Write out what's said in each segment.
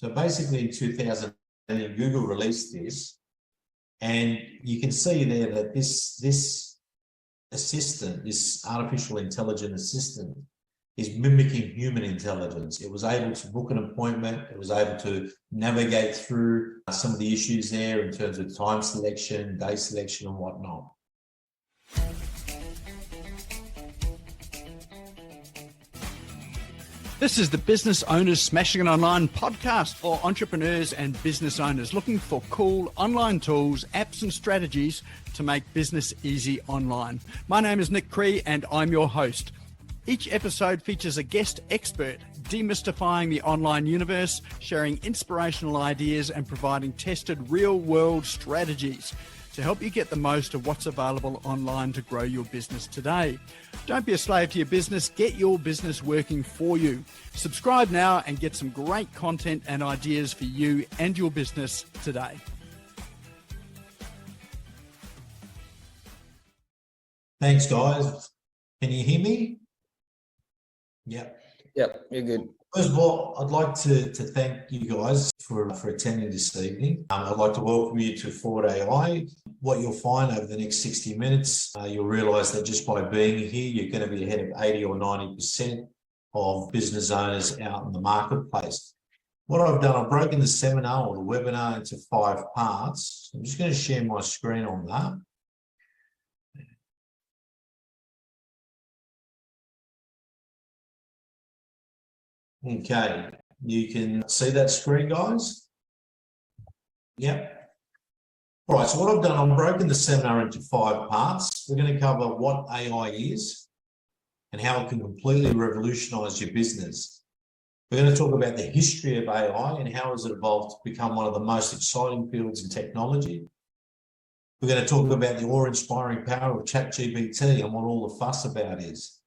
So basically in 2000, Google released this, and you can see there that this assistant, this artificial intelligent assistant, is mimicking human intelligence. It was able to book an appointment. It was able to navigate through some of the issues there in terms of time selection, day selection, and whatnot. This is the Business Owners Smashing It Online podcast for entrepreneurs and business owners looking for cool online tools, apps and strategies to make business easy online. My name is Nick Cree and I'm your host. Each episode features a guest expert demystifying the online universe, sharing inspirational ideas and providing tested real-world strategies to help you get the most of what's available online to grow your business today. Don't be a slave to your business, get your business working for you. Subscribe now and get some great content and ideas for you and your business today. Thanks, guys. Can you hear me? Yep, you're good. First of all, I'd like to thank you guys for attending this evening. I'd like to welcome you to Forward AI. What you'll find over the next 60 minutes, you'll realise that just by being here, you're going to be ahead of 80 or 90% of business owners out in the marketplace. What I've done, I've broken the seminar or the webinar into 5 parts. I'm just going to share my screen on that. Okay, you can see that screen, guys? Yep. All right, so what I've done, I've broken the seminar into 5 parts. We're going to cover what AI is and how it can completely revolutionise your business. We're going to talk about the history of AI and how has it evolved to become one of the most exciting fields in technology. We're going to talk about the awe-inspiring power of ChatGPT and what all the fuss about is.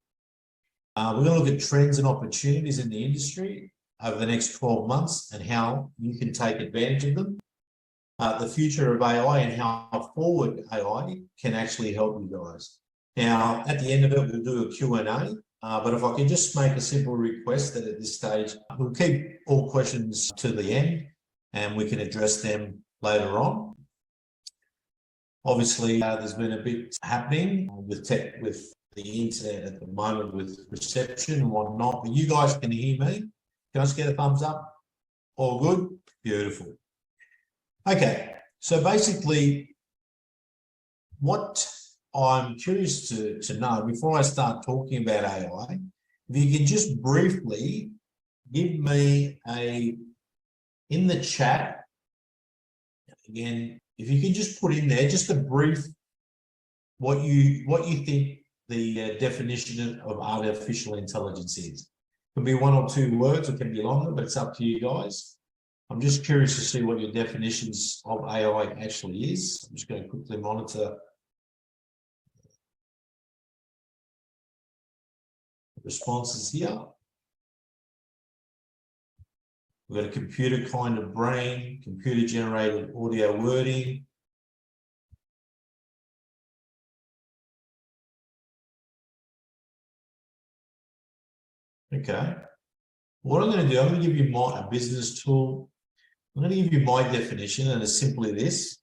We're going to look at trends and opportunities in the industry over the next 12 months and how you can take advantage of them. The future of AI and how forward AI can actually help you guys. Now, at the end of it, we'll do a Q&A, but if I can just make a simple request that at this stage, we'll keep all questions to the end and we can address them later on. Obviously, there's been a bit happening with the internet at the moment with reception and whatnot, but you guys can hear me. Can I just get a thumbs up? All good? Beautiful. Okay, so basically what I'm curious to know before I start talking about AI, if you can just briefly give me in the chat, again, if you can just put in there just a brief what you think the definition of artificial intelligence is. It can be 1 or 2 words, it can be longer, but it's up to you guys. I'm just curious to see what your definitions of AI actually is. I'm just going to quickly monitor the responses here. We've got a computer kind of brain, computer generated audio wording. Okay, what I'm going to do, I'm going to give you a business tool. I'm going to give you my definition, and it's simply this.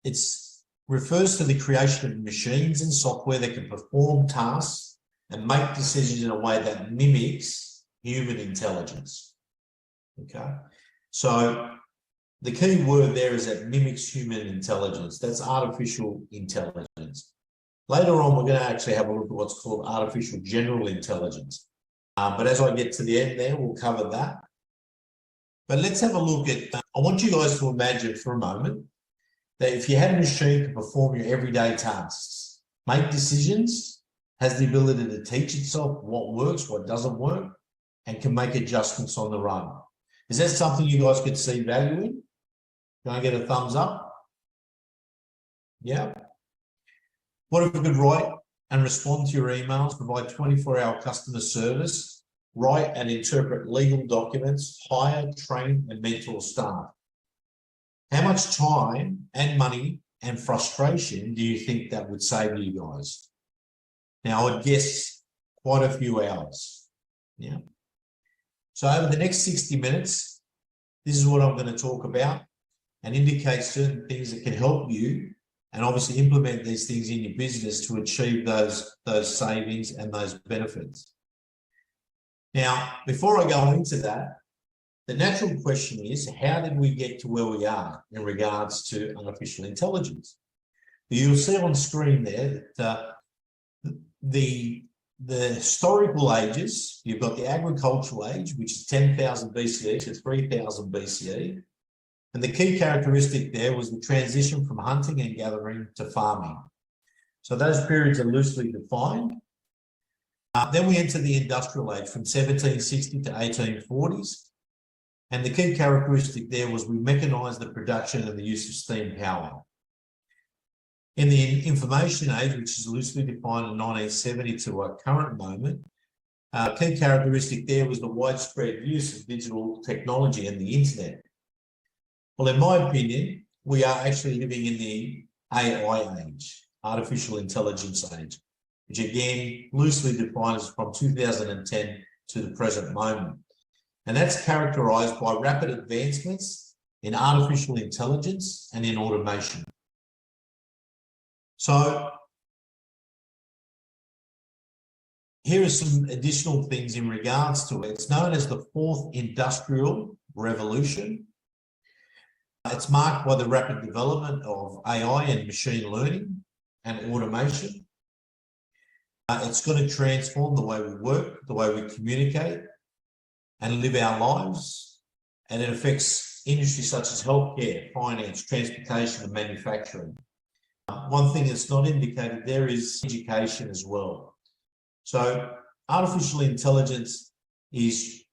It refers to the creation of machines and software that can perform tasks and make decisions in a way that mimics human intelligence. Okay, so the key word there is that mimics human intelligence. That's artificial intelligence. Later on, we're going to actually have a look at what's called artificial general intelligence. But as I get to the end there, we'll cover that. But let's have a look at, I want you guys to imagine for a moment that if you had a machine to perform your everyday tasks, make decisions, has the ability to teach itself what works, what doesn't work, and can make adjustments on the run. Is that something you guys could see value in? Can I get a thumbs up? Yeah. What if we could write and respond to your emails, provide 24-hour customer service, write and interpret legal documents, hire, train, and mentor staff? How much time and money and frustration do you think that would save you guys? Now, I'd guess quite a few hours. Yeah. So over the next 60 minutes, this is what I'm going to talk about and indicate certain things that can help you and obviously implement these things in your business to achieve those savings and those benefits. Now, before I go into that, the natural question is, how did we get to where we are in regards to artificial intelligence? You'll see on screen there that the historical ages, you've got the agricultural age, which is 10,000 BCE to 3,000 BCE. And the key characteristic there was the transition from hunting and gathering to farming. So those periods are loosely defined. Then we enter the industrial age from 1760 to 1840s. And the key characteristic there was we mechanised the production and the use of steam power. In the information age, which is loosely defined in 1970 to our current moment, key characteristic there was the widespread use of digital technology and the internet. Well, in my opinion, we are actually living in the AI age, artificial intelligence age, which again loosely defines from 2010 to the present moment. And that's characterized by rapid advancements in artificial intelligence and in automation. So here are some additional things in regards to it. It's known as the fourth industrial revolution. It's marked by the rapid development of AI and machine learning and automation. It's going to transform the way we work, the way we communicate and live our lives. And it affects industries such as healthcare, finance, transportation and manufacturing. One thing that's not indicated there is education as well. So artificial intelligence is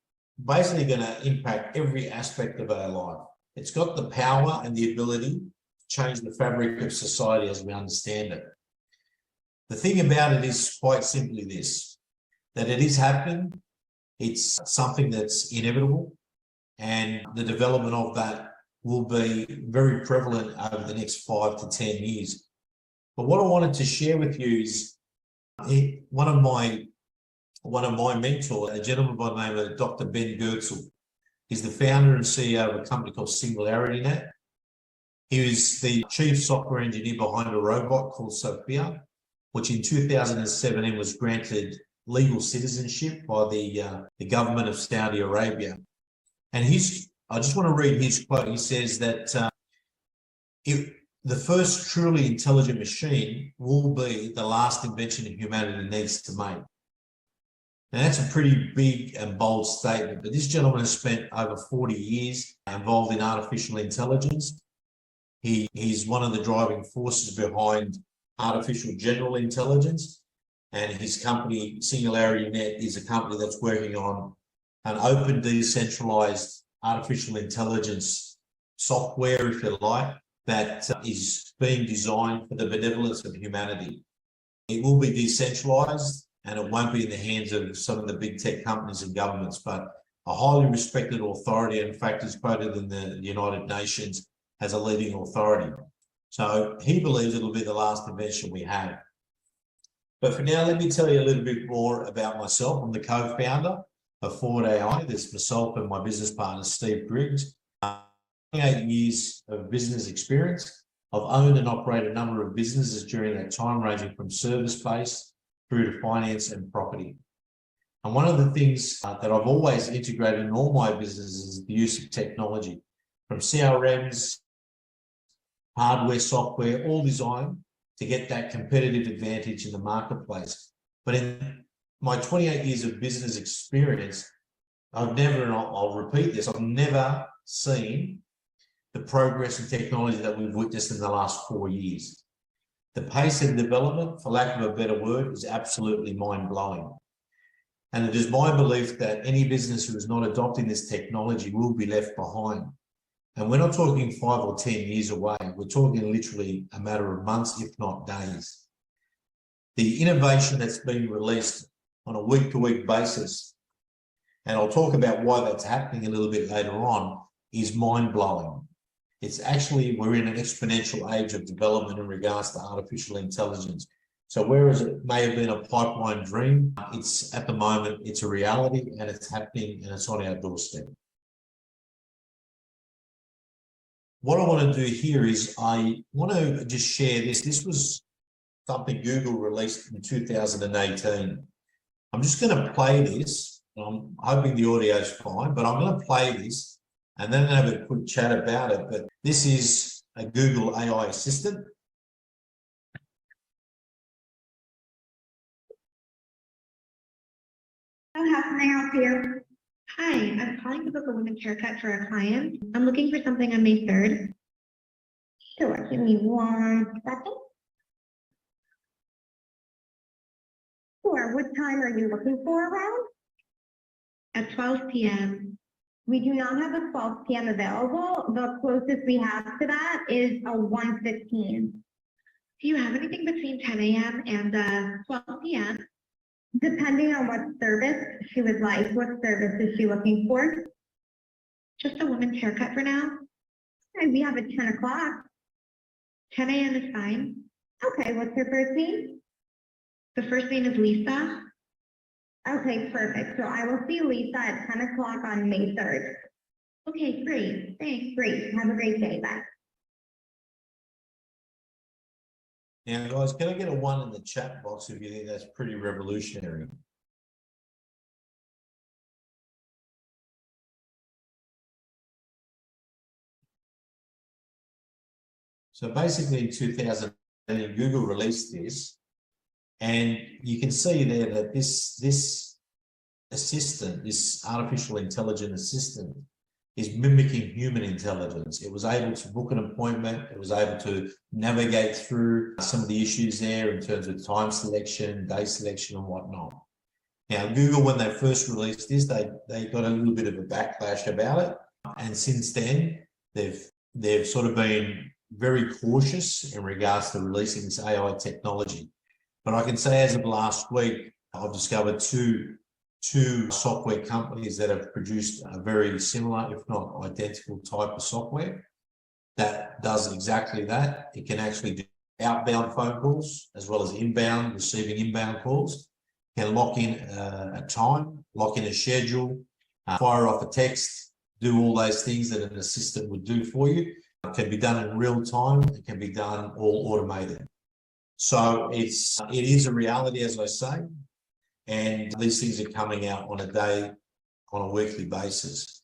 basically going to impact every aspect of our life. It's got the power and the ability to change the fabric of society as we understand it. The thing about it is quite simply this, that it is happening. It's something that's inevitable, and the development of that will be very prevalent over the next 5 to 10 years. But what I wanted to share with you is one of my mentors, a gentleman by the name of Dr Ben Goertzel. He's the founder and CEO of a company called Singularity. He was the chief software engineer behind a robot called Sophia, which in 2017 was granted legal citizenship by the government of Saudi Arabia. And I just want to read his quote. He says that the first truly intelligent machine will be the last invention humanity needs to make. Now, that's a pretty big and bold statement, but this gentleman has spent over 40 years involved in artificial intelligence. He's one of the driving forces behind artificial general intelligence, and his company, Singularity Net, is a company that's working on an open, decentralized artificial intelligence software, if you like, that is being designed for the benevolence of humanity. It will be decentralized, and it won't be in the hands of some of the big tech companies and governments, but a highly respected authority. In fact, is quoted in the United Nations as a leading authority. So he believes it'll be the last invention we have. But for now, let me tell you a little bit more about myself. I'm the co-founder of Forward AI. There's myself and my business partner, Steve Griggs. 28 years of business experience. I've owned and operated a number of businesses during that time, ranging from service-based through to finance and property. And one of the things that I've always integrated in all my businesses is the use of technology, from CRMs, hardware, software, all designed to get that competitive advantage in the marketplace. But in my 28 years of business experience, I've never, and I'll repeat this, I've never seen the progress in technology that we've witnessed in the last 4 years. The pace of development, for lack of a better word, is absolutely mind-blowing. And it is my belief that any business who is not adopting this technology will be left behind. And we're not talking 5 or 10 years away. We're talking literally a matter of months, if not days. The innovation that's being released on a week-to-week basis, and I'll talk about why that's happening a little bit later on, is mind-blowing. It's actually, we're in an exponential age of development in regards to artificial intelligence. So whereas it may have been a pipeline dream, it's at the moment, it's a reality and it's happening and it's on our doorstep. What I want to do here is I want to just share this. This was something Google released in 2018. I'm just going to play this. I'm hoping the audio is fine, but I'm going to play this and then have a quick chat about it. But this is a Google AI assistant. How can I help you? Hi, I'm calling to book a women's haircut for a client. I'm looking for something on May 3rd. Sure, give me 1 second. Sure, what time are you looking for around? At 12 p.m. We do not have a 12 p.m. available. The closest we have to that is a 1:15. Do you have anything between 10 a.m. and 12 p.m.? Depending on what service she would like, what service is she looking for? Just a woman's haircut for now. Okay, we have at 10 o'clock. 10 a.m. is fine. Okay, what's her first name? The first name is Lisa. Okay, perfect. So I will see Lisa at 10 o'clock on May 3rd. Okay, great. Thanks, great. Have a great day. Bye. Now, guys, can I get a 1 in the chat box if you think that's pretty revolutionary? So basically in 2000, Google released this, and you can see there that this assistant, this artificial intelligent assistant, is mimicking human intelligence. It was able to book an appointment. It was able to navigate through some of the issues there in terms of time selection, day selection, and whatnot. Now, Google, when they first released this, they got a little bit of a backlash about it. And since then, they've sort of been very cautious in regards to releasing this AI technology. But I can say as of last week, I've discovered two software companies that have produced a very similar, if not identical type of software that does exactly that. It can actually do outbound phone calls as well as inbound, receiving inbound calls, can lock in a time, lock in a schedule, fire off a text, do all those things that an assistant would do for you. It can be done in real time. It can be done all automated. So it is a reality, as I say. And these things are coming out on a weekly basis.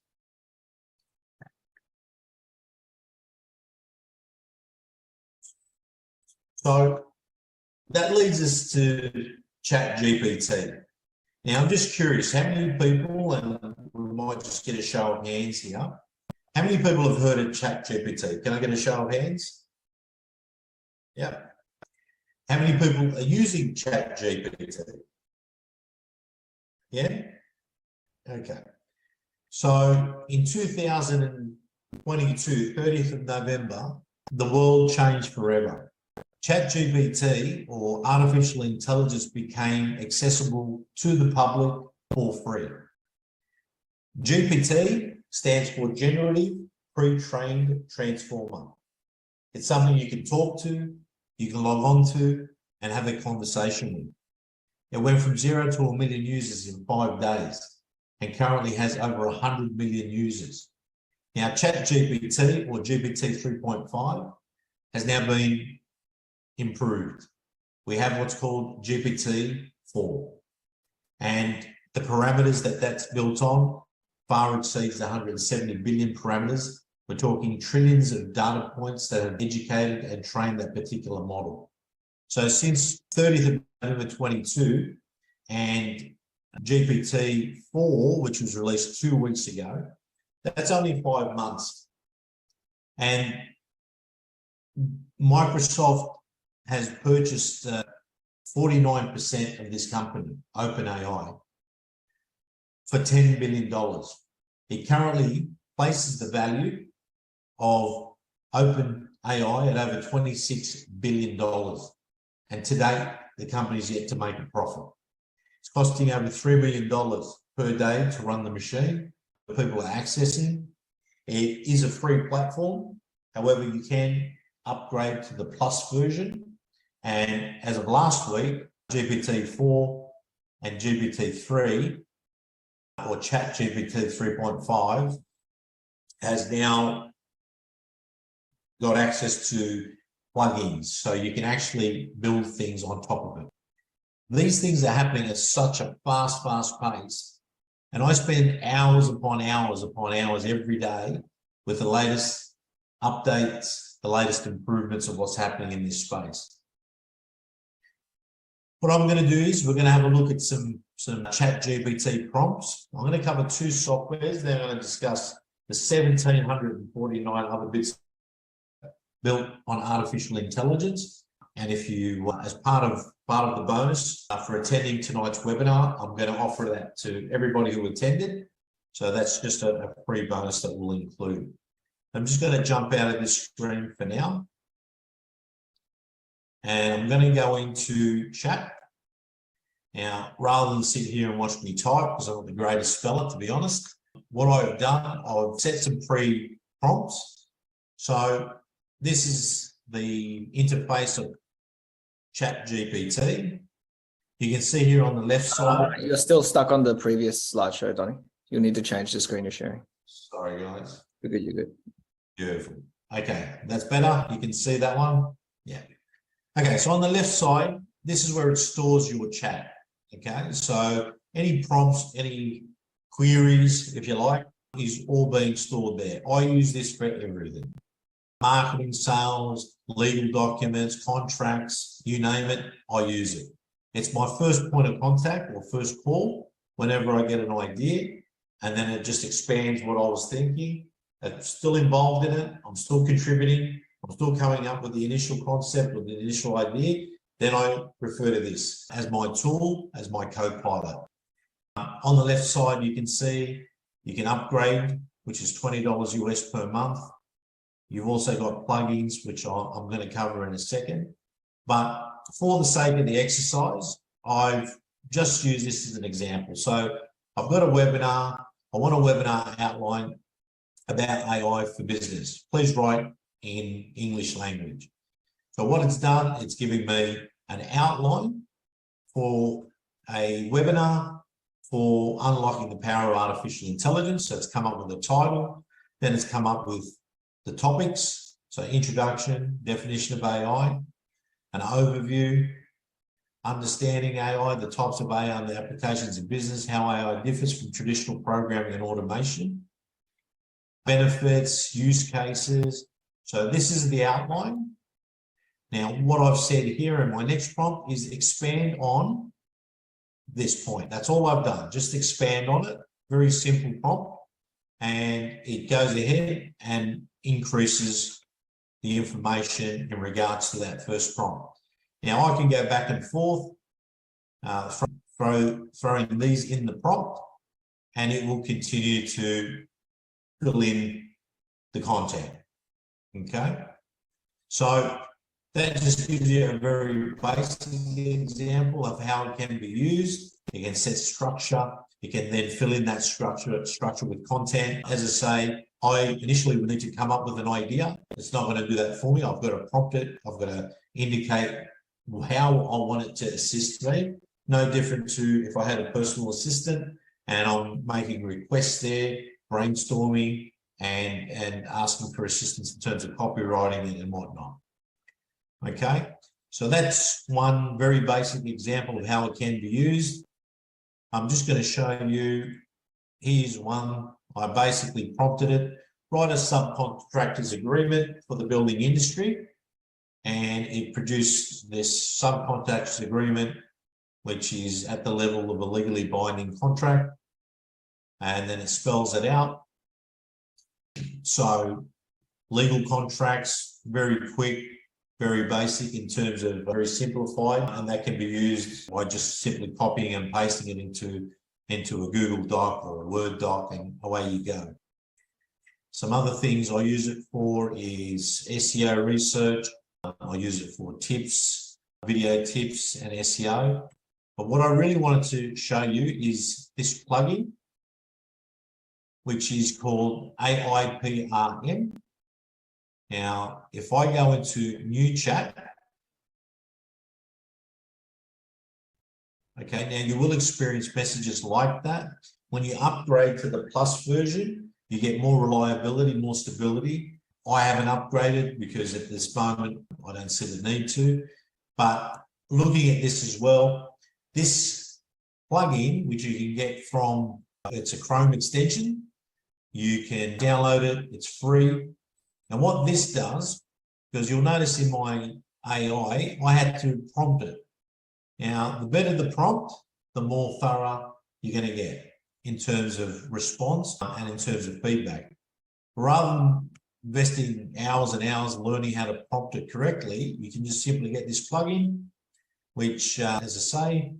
So that leads us to ChatGPT. Now, I'm just curious, how many people, and we might just get a show of hands here, how many people have heard of ChatGPT? Can I get a show of hands? Yeah. How many people are using ChatGPT? Yeah? Okay. So in 2022, 30th of November, the world changed forever. ChatGPT, or artificial intelligence, became accessible to the public for free. GPT stands for Generative Pre-trained Transformer. It's something you can talk to, you can log on to, and have a conversation with. It went from 0 to 1 million users in 5 days and currently has over 100 million users. Now, ChatGPT, or GPT 3.5, has now been improved. We have what's called GPT-4, and the parameters that that's built on far exceeds 170 billion parameters. We're talking trillions of data points that have educated and trained that particular model. So since 30th of November 22 and GPT-4, which was released 2 weeks ago, that's only 5 months. And Microsoft has purchased 49% of this company, OpenAI, for $10 billion. It currently places the value of OpenAI at over $26 billion. And to date, the company's yet to make a profit. It's costing over $3 million per day to run the machine that people are accessing. It is a free platform. However, you can upgrade to the Plus version, And as of last week, GPT-4 and GPT-3, or ChatGPT 3.5, has now got access to plugins, so you can actually build things on top of it. These things are happening at such a fast pace, and I spend hours upon hours upon hours every day with the latest updates, the latest improvements of what's happening in this space. What I'm going to do is we're going to have a look at some ChatGPT prompts. I'm going to cover two softwares. Then I'm going to discuss the 1,749 other bits built on artificial intelligence. And if you, as part of the bonus for attending tonight's webinar, I'm going to offer that to everybody who attended. So that's just a free bonus that we'll include. I'm just going to jump out of this screen for now. And I'm going to go into chat. Now, rather than sit here and watch me type, because I'm not the greatest speller, to be honest, what I've done, I've set some free prompts. So this is the interface of ChatGPT. You can see here on the left side. You're still stuck on the previous slideshow, Donny. You'll need to change the screen you're sharing. Sorry, guys. You're good, you're good. Beautiful. Okay, that's better. You can see that one. Yeah. Okay, so on the left side, this is where it stores your chat. Okay, so any prompts, any queries, if you like, is all being stored there. I use this for everything. Marketing, sales, legal documents, contracts, you name it, I use it. It's my first point of contact or first call whenever I get an idea, and then it just expands what I was thinking. I'm still involved in it. I'm still contributing. I'm still coming up with the initial concept or the initial idea. Then I refer to this as my tool, as my co-pilot. On the left side, you can see you can upgrade, which is $20 US per month. You've also got plugins, which I'm going to cover in a second. But for the sake of the exercise, I've just used this as an example. So I've got a webinar. I want a webinar outline about AI for business. Please write in English language. So what it's done, it's giving me an outline for a webinar for unlocking the power of artificial intelligence. So it's come up with a title, then it's come up with the topics. So introduction, definition of AI, an overview, understanding AI, the types of AI and the applications in business, how AI differs from traditional programming and automation, benefits, use cases. So this is the outline. Now, what I've said here in my next prompt is expand on this point. That's all I've done. Just expand on it. Very simple prompt. And it goes ahead and increases the information in regards to that first prompt. Now, I can go back and forth, throwing these in the prompt, and it will continue to fill in the content. Okay? So that just gives you a very basic example of how it can be used. You can set structure. You can then fill in that structure with content. As I say, I initially would need to come up with an idea. It's not going to do that for me. I've got to prompt it. I've got to indicate how I want it to assist me. No different to if I had a personal assistant and I'm making requests there, brainstorming and asking for assistance in terms of copywriting and whatnot. Okay, so that's one very basic example of how it can be used. I'm just going to show you, here's one. I basically prompted it, write a subcontractors agreement for the building industry, and it produced this subcontractors agreement, which is at the level of a legally binding contract, and then it spells it out. So legal contracts, very quick, very basic in terms of very simplified, and that can be used by just simply copying and pasting it into a Google Doc or a Word doc, and away you go. Some other things I use it for is SEO research. I use it for tips, video tips and SEO. But what I really wanted to show you is this plugin, which is called AIPRM. Now, if I go into new chat, Okay, now you will experience messages like that. When you upgrade to the plus version, you get more reliability, more stability. I haven't upgraded because at this moment, I don't see the need to. But looking at this as well, this plugin, which you can get from, it's a Chrome extension. You can download it, it's free. And what this does, because you'll notice in my AI, I had to prompt it. Now, the better the prompt, the more thorough you're going to get in terms of response and in terms of feedback. Rather than investing hours and hours learning how to prompt it correctly, you can just simply get this plugin, which, as I say,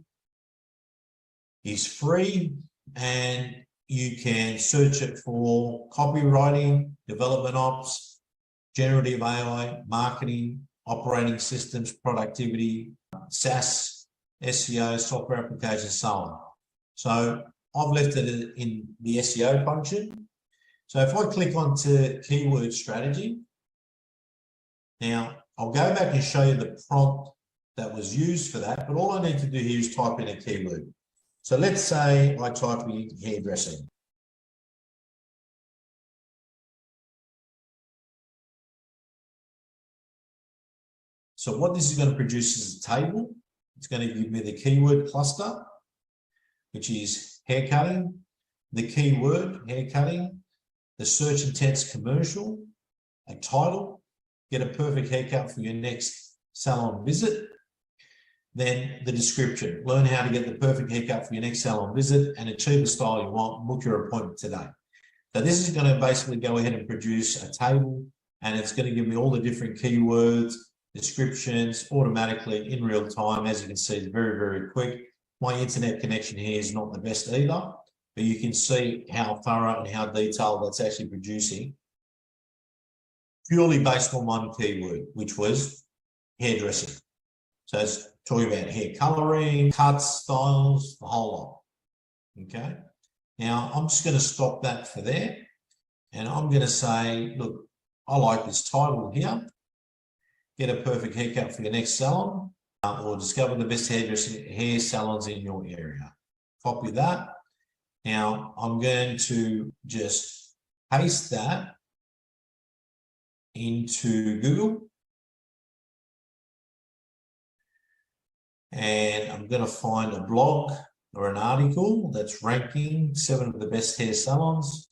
is free, and you can search it for copywriting, development ops, generative AI, marketing, operating systems, productivity, SaaS, SEO, software applications, so on. So I've left it in the SEO function. So if I click onto keyword strategy, now I'll go back and show you the prompt that was used for that, but all I need to do here is type in a keyword. So let's say I type in hairdressing. So what this is going to produce is a table. It's going to give me the keyword cluster, which is haircutting, the keyword haircutting, the search intents commercial, a title, get a perfect haircut for your next salon visit. Then the description, learn how to get the perfect haircut for your next salon visit and achieve the style you want, book your appointment today. So this is going to basically go ahead and produce a table, and it's going to give me all the different keywords, descriptions automatically in real time. As you can see, it's very, very quick. My internet connection here is not the best either, but you can see how thorough and how detailed that's actually producing, purely based on one keyword, which was hairdressing. So it's talking about hair coloring, cuts, styles, the whole lot. Okay. Now I'm just going to stop that for there. And I'm going to say, look, I like this title here. Get a perfect haircut for your next salon, or discover the best hair salons in your area. Copy that. Now I'm going to just paste that into Google. And I'm going to find a blog or an article that's ranking 7 of the best hair salons.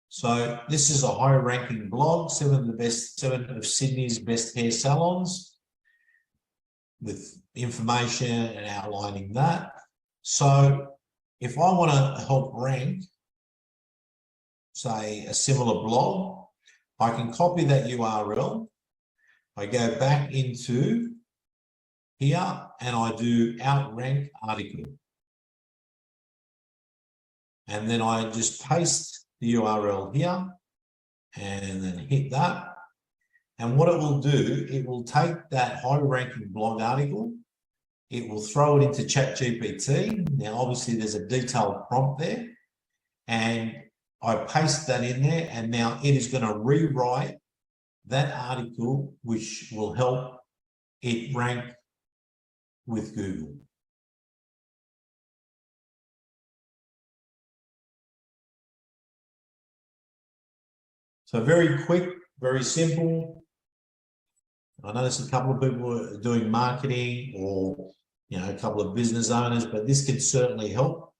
So this is a high ranking blog, 7 of Sydney's best hair salons, with information and outlining that. So if I want to help rank, say, a similar blog, I can copy that URL. I go back into here and I do outrank article. And then I just paste the URL here and then hit that. And what it will do, it will take that high ranking blog article, it will throw it into ChatGPT. Now, obviously there's a detailed prompt there, and I paste that in there, and now it is going to rewrite that article, which will help it rank with Google. So very quick, very simple. I noticed a couple of people are doing marketing, or a couple of business owners, but this can certainly help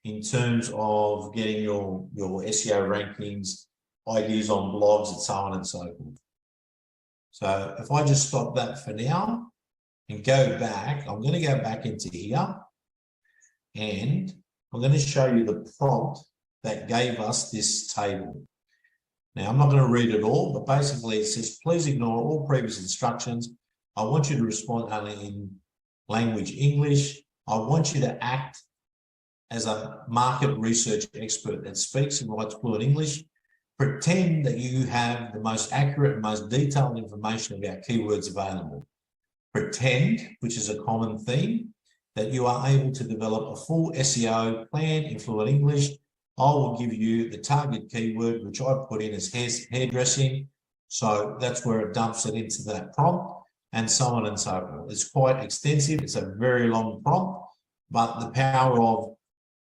in terms of getting your SEO rankings, ideas on blogs, and so on and so forth. So if I just stop that for now and go back, I'm going to go back into here, and I'm going to show you the prompt that gave us this table. Now, I'm not going to read it all, but basically it says, please ignore all previous instructions. I want you to respond only in language English. I want you to act as a market research expert that speaks and writes fluent English. Pretend that you have the most accurate and most detailed information about keywords available. Pretend, which is a common theme, that you are able to develop a full SEO plan in fluent English. I will give you the target keyword, which I put in as hairdressing. So that's where it dumps it into that prompt. and so on and so forth. It's quite extensive. It's a very long prompt, but the power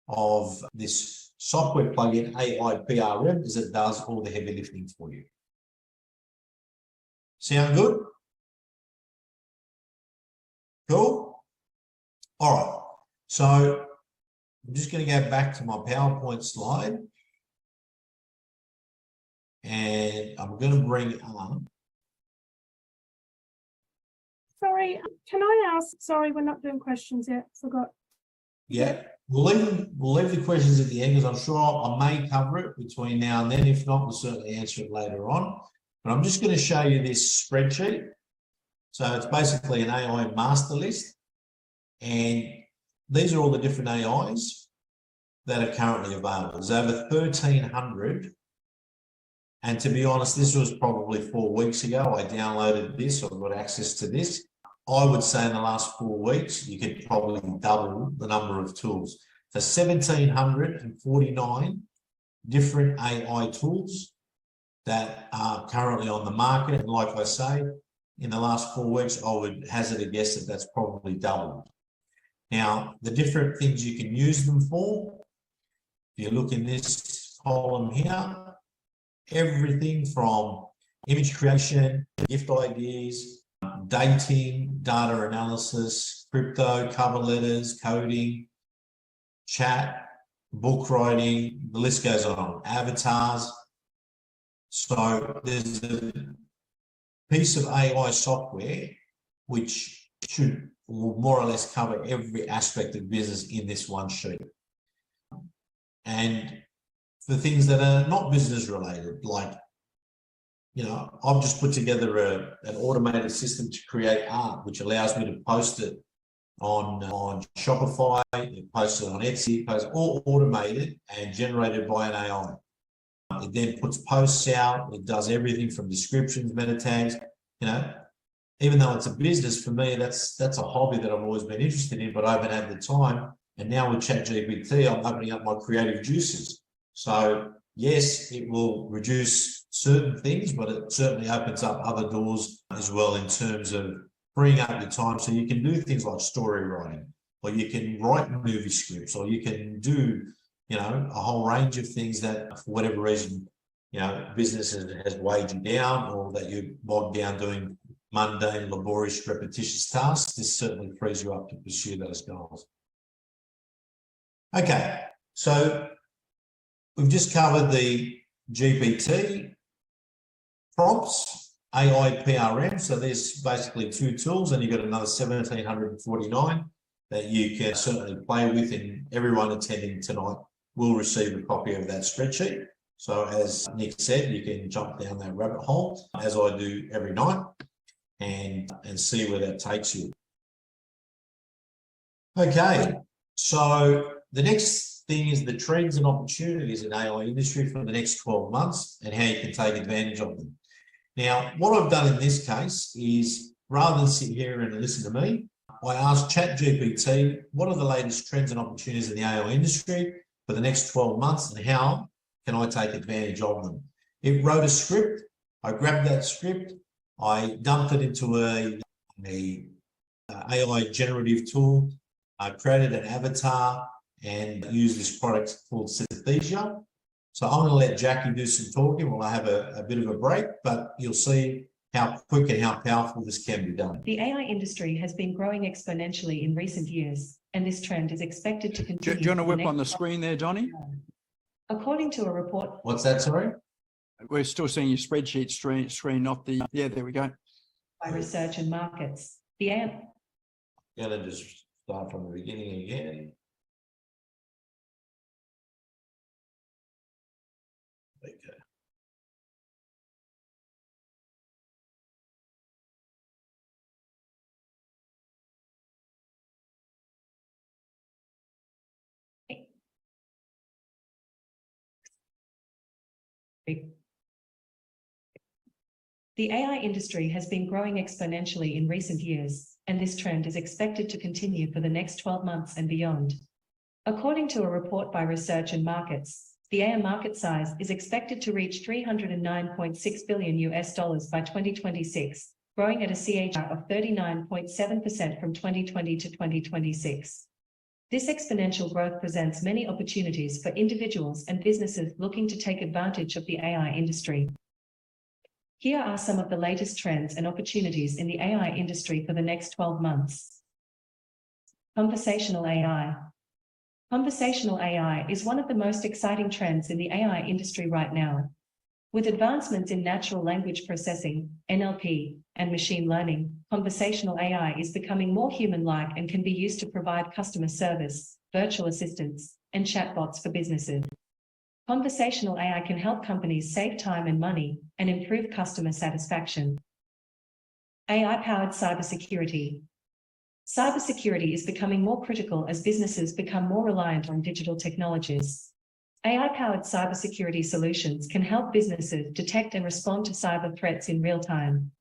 of this software plugin, AIPRM, is it does all the heavy lifting for you. Sound good? Cool. All right. So I'm just going to go back to my PowerPoint slide. And I'm going to bring up. Sorry, can I ask? Sorry, we're not doing questions yet. Forgot. Yeah, we'll leave the questions at the end because I'm sure I may cover it between now and then. If not, we'll certainly answer it later on. But I'm just going to show you this spreadsheet. So it's basically an AI master list. And these are all the different AIs that are currently available. There's over 1,300. And to be honest, this was probably 4 weeks ago. I downloaded this or got access to this. I would say in the last 4 weeks, you could probably double the number of tools. So 1,749 different AI tools that are currently on the market. And like I say, in the last 4 weeks, I would hazard a guess that that's probably doubled. Now, the different things you can use them for, if you look in this column here, everything from image creation, gift ideas, dating, data analysis, crypto, cover letters, coding, chat, book writing, the list goes on, avatars. So there's a piece of AI software which should more or less cover every aspect of business in this one sheet. And for things that are not business related, like, you know, I've just put together an automated system to create art, which allows me to post it on Shopify, post it on Etsy, post all automated and generated by an AI. It then puts posts out. It does everything from descriptions, meta tags. You know, even though it's a business, for me, that's a hobby that I've always been interested in, but I haven't had the time. And now with ChatGPT, I'm opening up my creative juices. So yes, it will reduce certain things, but it certainly opens up other doors as well in terms of freeing up your time. So you can do things like story writing, or you can write movie scripts, or you can do, you know, a whole range of things that for whatever reason, you know, business has weighed you down, or that you're bogged down doing mundane, laborious, repetitious tasks. This certainly frees you up to pursue those goals. Okay, so we've just covered the GPT prompts, AIPRM. So there's basically 2 tools, and you've got another 1,749 that you can certainly play with, and everyone attending tonight will receive a copy of that spreadsheet. So as Nick said, you can jump down that rabbit hole, as I do every night, and see where that takes you. Okay, so the next thing is the trends and opportunities in AI industry for the next 12 months and how you can take advantage of them. Now, what I've done in this case is, rather than sit here and listen to me, I asked ChatGPT, what are the latest trends and opportunities in the AI industry for the next 12 months and how can I take advantage of them? It wrote a script. I grabbed that script. I dumped it into a AI generative tool. I created an avatar and used this product called Synesthesia. So I'm going to let Jackie do some talking while I have a bit of a break, but you'll see how quick and how powerful this can be done. The AI industry has been growing exponentially in recent years, and this trend is expected to continue. Do you want to whip on the screen there, Donny? According to a report. What's that, sorry? We're still seeing your spreadsheet screen, not the, yeah, there we go. By Research and Markets. The AI. I'm going to just start from the beginning again. Okay. The AI industry has been growing exponentially in recent years, and this trend is expected to continue for the next 12 months and beyond. According to a report by Research and Markets, the AI market size is expected to reach $309.6 billion by 2026, growing at a CAGR of 39.7% from 2020 to 2026. This exponential growth presents many opportunities for individuals and businesses looking to take advantage of the AI industry. Here are some of the latest trends and opportunities in the AI industry for the next 12 months. Conversational AI. Conversational AI is one of the most exciting trends in the AI industry right now. With advancements in natural language processing, NLP, and machine learning, conversational AI is becoming more human-like and can be used to provide customer service, virtual assistants, and chatbots for businesses. Conversational AI can help companies save time and money and improve customer satisfaction. AI-powered cybersecurity. Cybersecurity is becoming more critical as businesses become more reliant on digital technologies. AI-powered cybersecurity solutions can help businesses detect and respond to cyber threats in real time.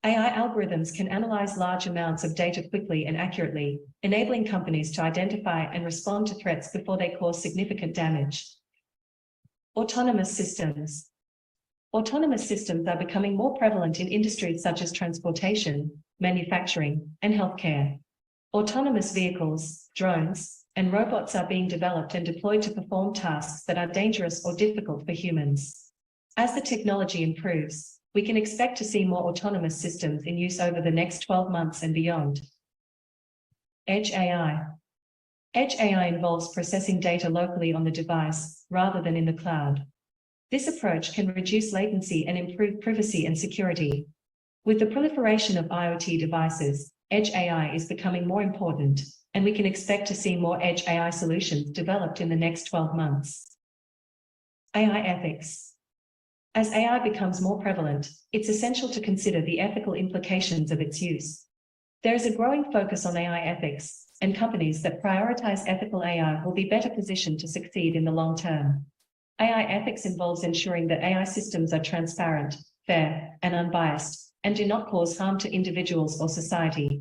AI algorithms can analyze large amounts of data quickly and accurately, enabling companies to identify and respond to threats before they cause significant damage. Autonomous systems. Autonomous systems are becoming more prevalent in industries such as transportation, manufacturing, and healthcare. Autonomous vehicles, drones, and robots are being developed and deployed to perform tasks that are dangerous or difficult for humans. As the technology improves, we can expect to see more autonomous systems in use over the next 12 months and beyond. Edge AI. Edge AI involves processing data locally on the device, rather than in the cloud. This approach can reduce latency and improve privacy and security. With the proliferation of IoT devices, Edge AI is becoming more important, and we can expect to see more Edge AI solutions developed in the next 12 months. AI ethics. As AI becomes more prevalent, it's essential to consider the ethical implications of its use. There is a growing focus on AI ethics, and companies that prioritize ethical AI will be better positioned to succeed in the long term. AI ethics involves ensuring that AI systems are transparent, fair, and unbiased, and do not cause harm to individuals or society.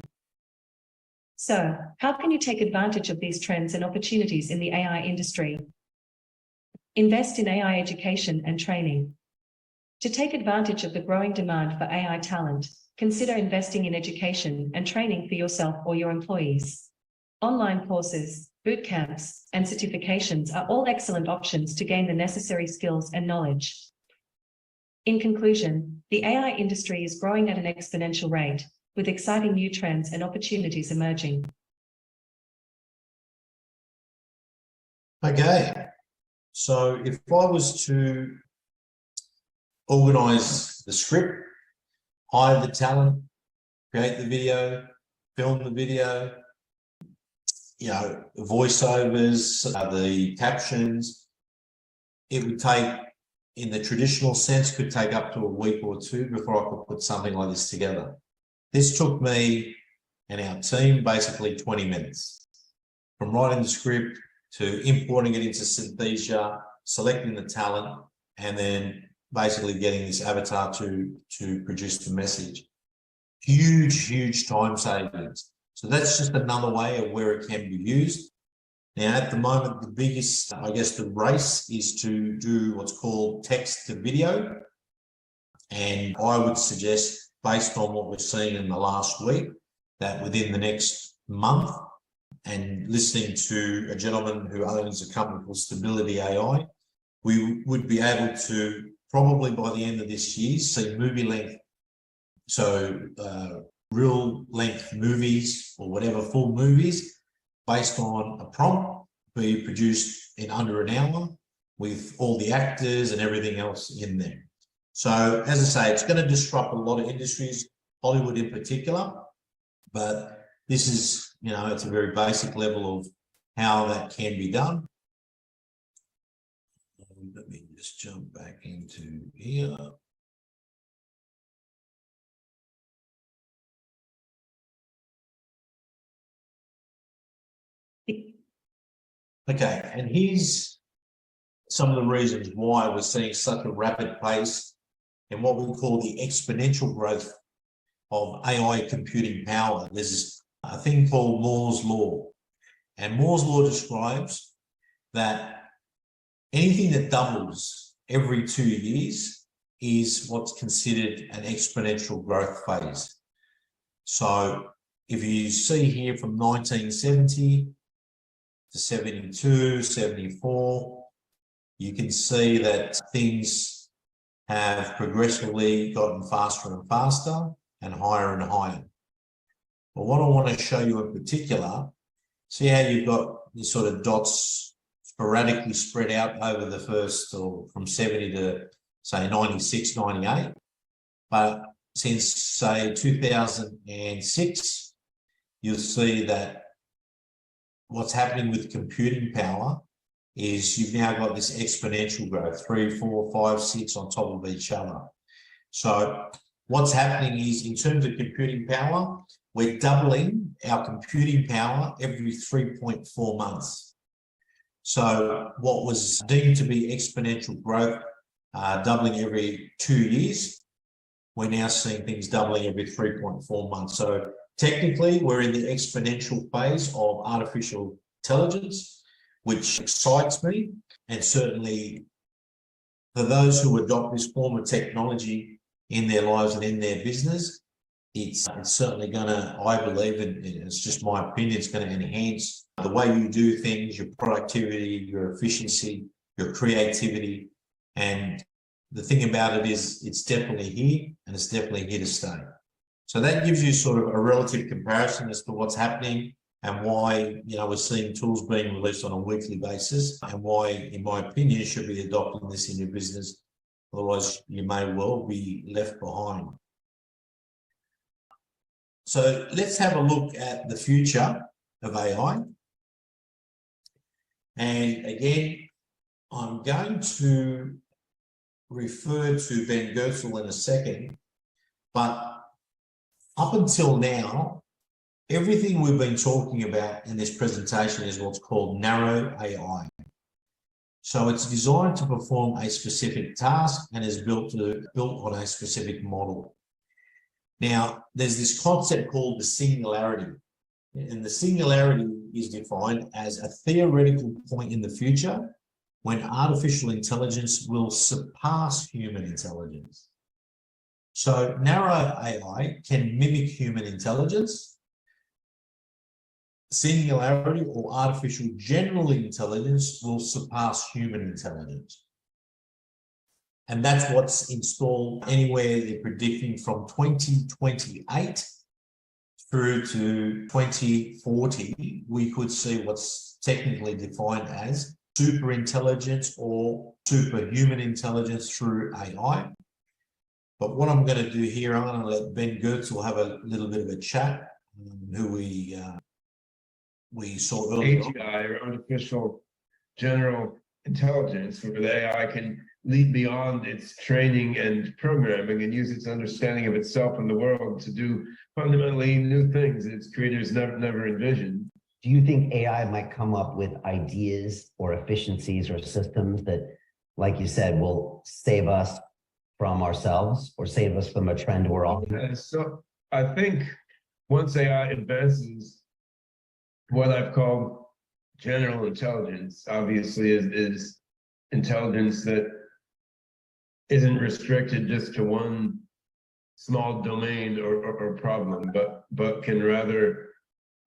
So, how can you take advantage of these trends and opportunities in the AI industry? Invest in AI education and training. To take advantage of the growing demand for AI talent, consider investing in education and training for yourself or your employees. Online courses, boot camps, and certifications are all excellent options to gain the necessary skills and knowledge. In conclusion, the AI industry is growing at an exponential rate, with exciting new trends and opportunities emerging. Okay, so if I was to organise the script, hire the talent, create the video, film the video, voiceovers, the captions, it would take, in the traditional sense, could take up to a week or two before I could put something like this together. This took me and our team basically 20 minutes, from writing the script to importing it into Synthesia, selecting the talent, and then basically getting this avatar to produce the message. Huge time savings. So that's just another way of where it can be used. Now, at the moment, the biggest, the race is to do what's called text to video. And I would suggest, based on what we've seen in the last week, that within the next month, and listening to a gentleman who owns a company called Stability AI, we would be able to, probably by the end of this year, see movie length. So real length movies or whatever, full movies based on a prompt be produced in under an hour with all the actors and everything else in there. So as I say, it's going to disrupt a lot of industries, Hollywood in particular, but this is, it's a very basic level of how that can be done. Let me just jump back into here. Okay, and here's some of the reasons why we're seeing such a rapid pace and what we call the exponential growth of AI computing power. There's a thing called Moore's Law, and Moore's Law describes that anything that doubles every 2 years is what's considered an exponential growth phase. So if you see here from 1970 to 72, 74, you can see that things have progressively gotten faster and faster and higher. But what I want to show you in particular, see how you've got these sort of dots sporadically spread out over the first, or from 70 to say 96, 98. But since say 2006, you'll see that what's happening with computing power is you've now got this exponential growth, 3, 4, 5, 6 on top of each other. So what's happening is, in terms of computing power, we're doubling our computing power every 3.4 months. So what was deemed to be exponential growth, doubling every 2 years, we're now seeing things doubling every 3.4 months. So technically, we're in the exponential phase of artificial intelligence, which excites me. And certainly for those who adopt this form of technology in their lives and in their business, it's certainly going to, I believe, and it's just my opinion, it's going to enhance the way you do things, your productivity, your efficiency, your creativity. And the thing about it is, it's definitely here, and it's definitely here to stay. So that gives you sort of a relative comparison as to what's happening and why, we're seeing tools being released on a weekly basis, and why, in my opinion, you should be adopting this in your business. Otherwise, you may well be left behind. So let's have a look at the future of AI. And again, I'm going to refer to Ben Goertzel in a second, but up until now, everything we've been talking about in this presentation is what's called narrow AI. So it's designed to perform a specific task and is built on a specific model. Now, there's this concept called the singularity, and the singularity is defined as a theoretical point in the future when artificial intelligence will surpass human intelligence. So narrow AI can mimic human intelligence. Singularity, or artificial general intelligence, will surpass human intelligence. And that's what's installed anywhere they're predicting from 2028 through to 2040. We could see what's technically defined as super intelligence or superhuman intelligence through AI. But what I'm going to do here, I'm going to let Ben Goertzel have a little bit of a chat, who we saw earlier. AGI, or artificial general intelligence, where the AI can lead beyond its training and programming and use its understanding of itself and the world to do fundamentally new things that its creators never envisioned. Do you think AI might come up with ideas or efficiencies or systems that, like you said, will save us from ourselves or save us from a trend we're on? So I think once AI advances, what I've called general intelligence, obviously is intelligence that isn't restricted just to one small domain or problem, but can rather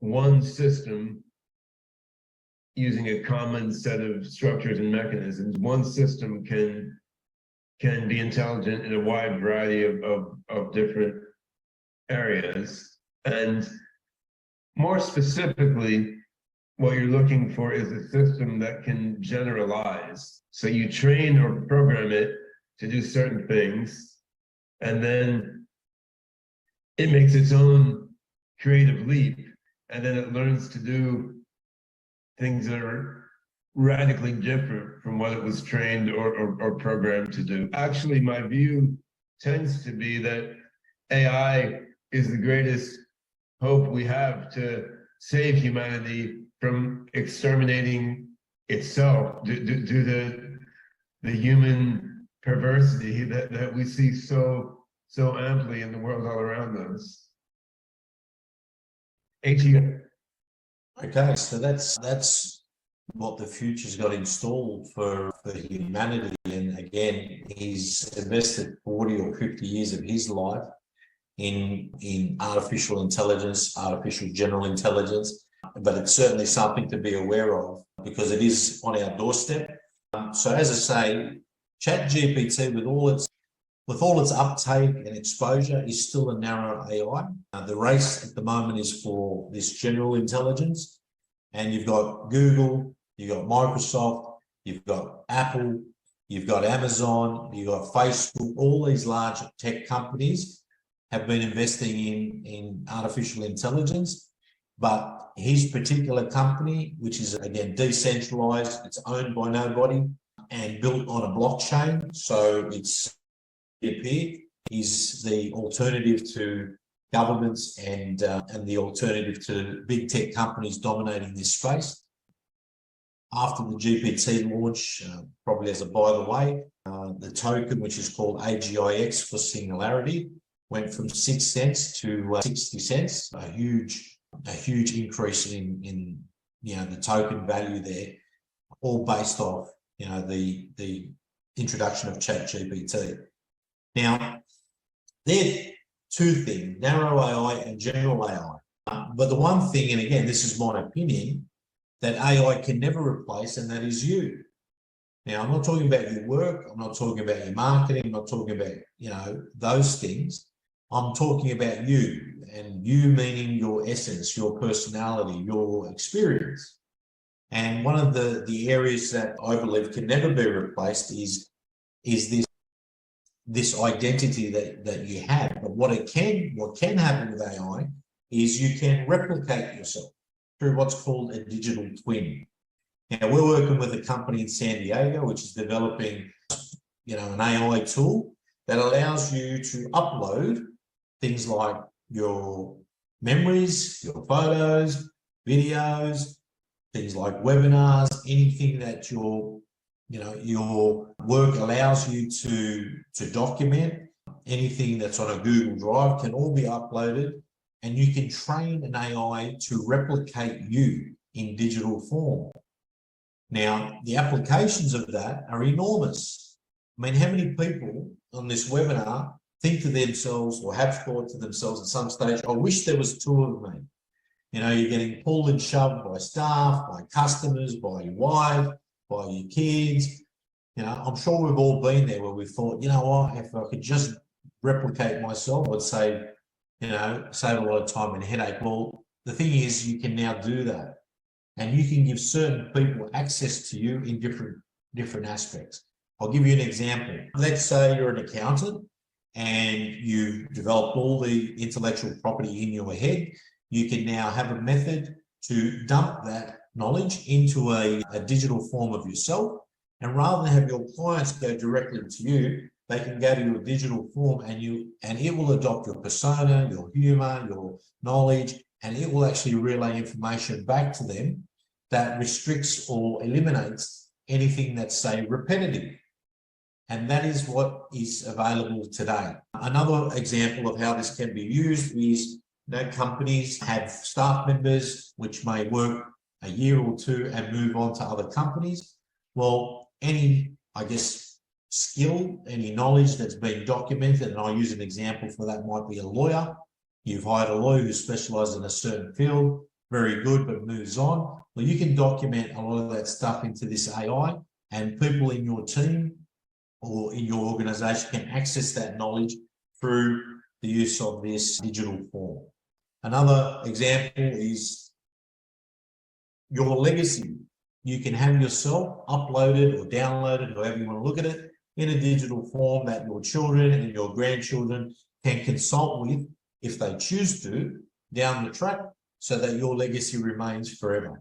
one system, using a common set of structures and mechanisms, one system can be intelligent in a wide variety of different areas. And more specifically, what you're looking for is a system that can generalize. So you train or program it to do certain things, and then it makes its own creative leap, and then it learns to do things that are radically different from what it was trained or programmed to do. Actually, my view tends to be that AI is the greatest hope we have to save humanity from exterminating itself due to the human perversity that we see so amply in the world all around us. Okay, so that's what the future's got installed for humanity. And again, he's invested 40 or 50 years of his life in artificial intelligence, artificial general intelligence, but it's certainly something to be aware of because it is on our doorstep. So as I say, ChatGPT with all its uptake and exposure is still a narrow AI. The race at the moment is for this general intelligence, and you've got Google, you've got Microsoft, you've got Apple, you've got Amazon, you've got Facebook. All these large tech companies have been investing in artificial intelligence, but his particular company, which is again decentralized, it's owned by nobody and built on a blockchain, so it's is the alternative to governments and the alternative to big tech companies dominating this space. After the GPT launch, probably as a by the way, the token, which is called AGIX for singularity, went from 6 cents to 60 cents, a huge increase in the token value there, all based off the introduction of ChatGPT. Now, they're two things, narrow AI and general AI. But the one thing, and again, this is my opinion, that AI can never replace, and that is you. Now, I'm not talking about your work, I'm not talking about your marketing, I'm not talking about, those things. I'm talking about you, and you meaning your essence, your personality, your experience. And one of the areas that I believe can never be replaced is this identity that you have. But what can happen with AI is you can replicate yourself through what's called a digital twin. Now, we're working with a company in San Diego, which is developing, an AI tool that allows you to upload things like your memories, your photos, videos, things like webinars, anything that your work allows you to document, anything that's on a Google Drive can all be uploaded, and you can train an AI to replicate you in digital form. Now, the applications of that are enormous. I mean, how many people on this webinar think to themselves or have thought to themselves at some stage, I wish there was two of me. You're getting pulled and shoved by staff, by customers, by your wife, by your kids. I'm sure we've all been there where we've thought, what, if I could just replicate myself, I'd save a lot of time and headache. Well, the thing is, you can now do that. And you can give certain people access to you in different aspects. I'll give you an example. Let's say you're an accountant and you've developed all the intellectual property in your head. You can now have a method to dump that knowledge into a digital form of yourself. And rather than have your clients go directly to you, they can go to your digital form and it will adopt your persona, your humor, your knowledge, and it will actually relay information back to them that restricts or eliminates anything that's, say, repetitive. And that is what is available today. Another example of how this can be used is companies have staff members which may work a year or two and move on to other companies. Well, any, skill, any knowledge that's been documented, and I'll use an example for that, might be a lawyer. You've hired a lawyer who specializes in a certain field, very good, but moves on. Well, you can document a lot of that stuff into this AI, and people in your team or in your organization can access that knowledge through the use of this digital form. Another example is your legacy. You can have yourself uploaded or downloaded, however you want to look at it, in a digital form that your children and your grandchildren can consult with if they choose to down the track, so that your legacy remains forever.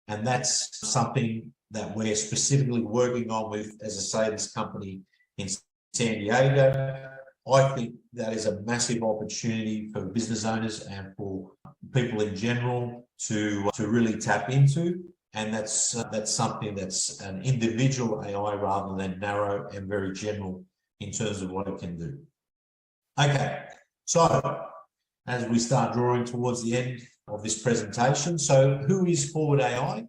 And that's something that we're specifically working on with, as I say, this company in San Diego. I think that is a massive opportunity for business owners and for people in general to really tap into. And that's something that's an individual AI rather than narrow and very general in terms of what it can do. Okay, so as we start drawing towards the end of this presentation, so who is Forward AI?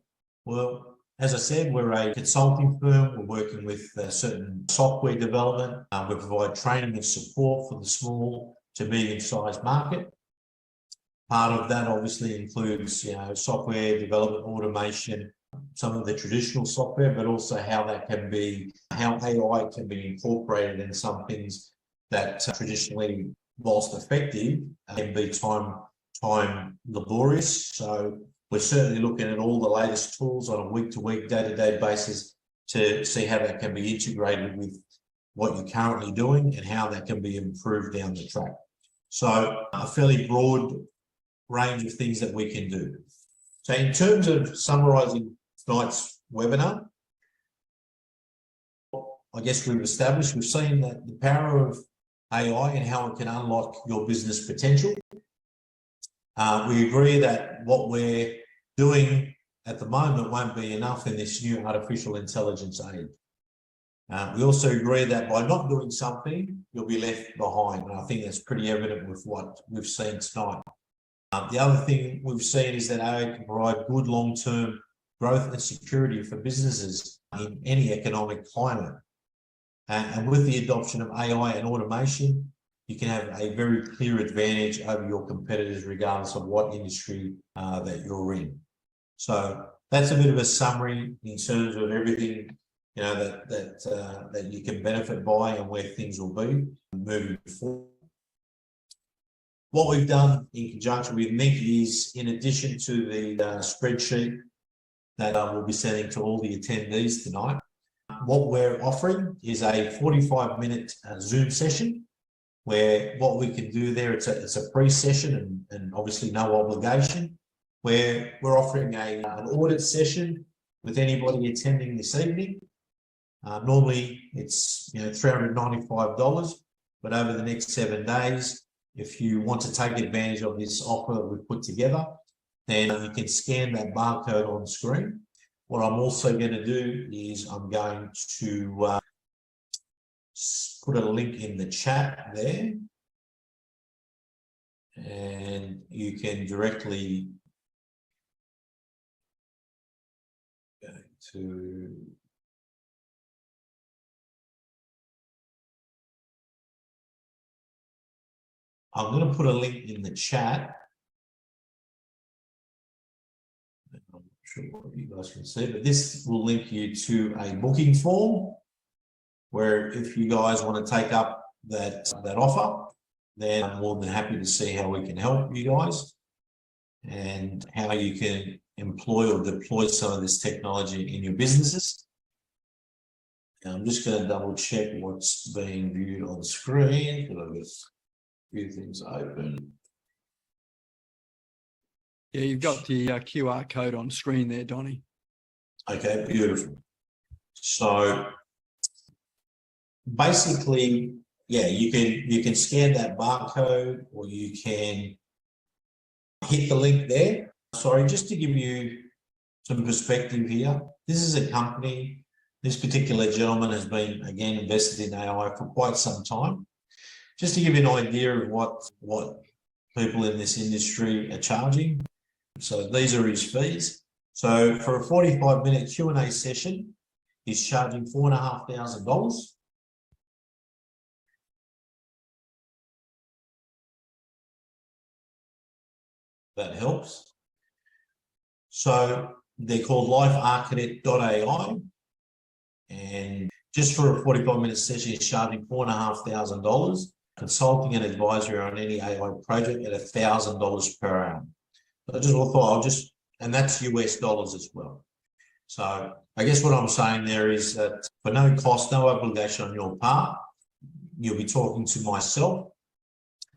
Well, as I said, we're a consulting firm. We're working with certain software development. We provide training and support for the small to medium-sized market. Part of that obviously includes, software development, automation, some of the traditional software, but also how AI can be incorporated in some things that traditionally, whilst effective, can be time laborious. So we're certainly looking at all the latest tools on a week-to-week, day-to-day basis to see how that can be integrated with what you're currently doing and how that can be improved down the track. So a fairly broad range of things that we can do. So in terms of summarising tonight's webinar, I guess we've seen that the power of AI and how it can unlock your business potential. We agree that what we're doing at the moment won't be enough in this new artificial intelligence age. We also agree that by not doing something, you'll be left behind. And I think that's pretty evident with what we've seen tonight. The other thing we've seen is that AI can provide good long-term growth and security for businesses in any economic climate. And with the adoption of AI and automation, you can have a very clear advantage over your competitors, regardless of what industry that you're in. So that's a bit of a summary in terms of everything that you can benefit by and where things will be moving forward. What we've done in conjunction with Nick is, in addition to the spreadsheet that we'll be sending to all the attendees tonight, what we're offering is a 45-minute Zoom session where what we can do there, it's a pre-session and obviously no obligation, where we're offering an audit session with anybody attending this evening. Normally it's $395, but over the next 7 days, if you want to take advantage of this offer that we've put together, then you can scan that barcode on screen. What I'm also going to do is I'm going to put a link in the chat there, and you can directly go to I'm going to put a link in the chat. I'm not sure what you guys can see, but this will link you to a booking form where if you guys want to take up that offer, then I'm more than happy to see how we can help you guys and how you can employ or deploy some of this technology in your businesses. And I'm just going to double check what's being viewed on screen because I've got a few things open. Yeah, you've got the QR code on screen there, Donny. Okay, beautiful. So basically, yeah, you can scan that barcode or you can hit the link there. Sorry, just to give you some perspective here, this is a company, this particular gentleman has been, again, invested in AI for quite some time. Just to give you an idea of what people in this industry are charging. So these are his fees. So for a 45-minute Q&A session, he's charging $4,500. That helps. So they're called lifearchitect.ai. And just for a 45-minute session, he's charging $4,500. Consulting and advisory on any AI project at $1,000 per hour. So I just thought and that's US dollars as well. So I guess what I'm saying there is that for no cost, no obligation on your part, you'll be talking to myself